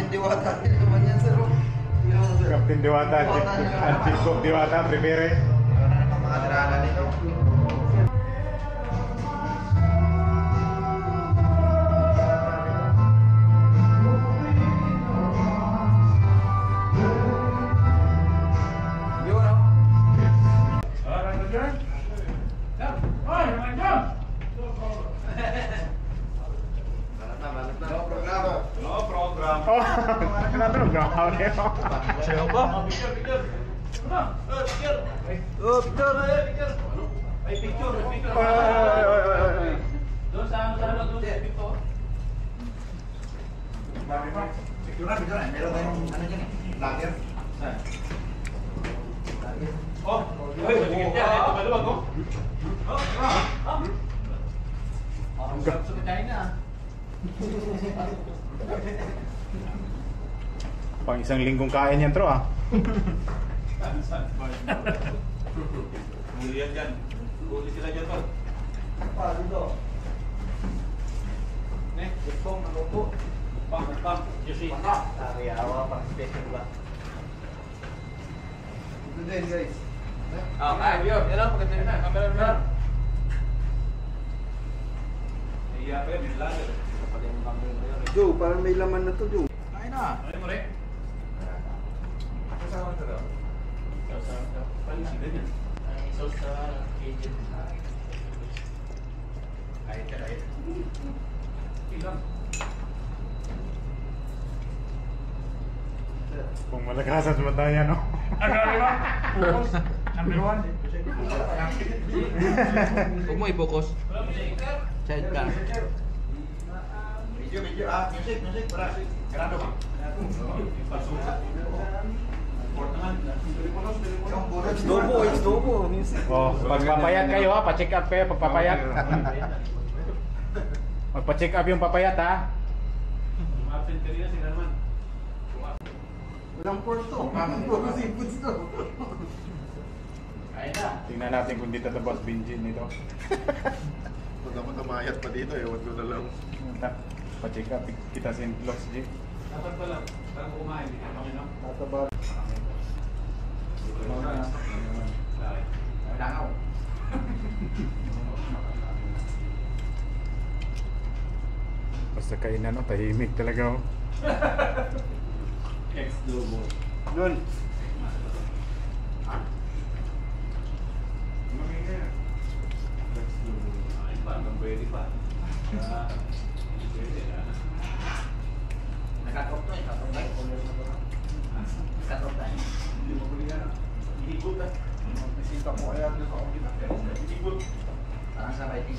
Captain Diwata din naman yan, sir. Captain Diwata, Chief Cook Diwata, prepare. Ano na naman mga tirahan nito? Oh, kenapa lu gak deh? Siapa? Oh, picture. Ay, picture. Doon sa doon sa picture. Picture. Meron tayong ano dyan eh. Lager. Oh, magigit yan. Ito maluwag oh. Ang sarap sa kain na. Pang isang linggong kain yan, tro ah. Huli yan dyan. Huli sila dyan, tol. Paano ito? Ne? Ipong, nalupo. Pang. Juicy. Tariyawa, pang special ba? Ito din, guys. Yun. Yan lang, pagkatapos na. Camera na. Iya, pa yun. Yung lager. Joe, parang may laman na to, Joe. Kain na. Ano mo rin? Kasama ito daw. Palisigan yan. Sauce sa Cajun. Kahit ka kahit. Ilang. Kung malakasan sementara no. Number 1. Huwag mo i-focus. Side ka. Medyo. Music. Para. Grado ka. It's dobo. Oh, pagpapayat kayo ha, pa-check up kayo pagpapayat. Magpa-check up yung papayat ha. Absent ka rin si Herman. Walang pork to. Puro seafoods to. Kain na. Tingnan natin kung dito boss Benjin nito. Huwag naman namayat pa dito, ewan ko na lang. Pa-check up kita sa Vlogs G. Dapat pala. Parang kumain. Hindi ka paminom. Tataba. Langaw. Basta kainan no, tahimik talaga oh. Ex-dobo. Doon. Ay, parang pwede pa. Pwede na. Nakatop na eh. Nakatop na eh. Hindi mo pwede na. Ihigod na. Bisita mo kaya doon sa office. Ihigod. Parang sa writing.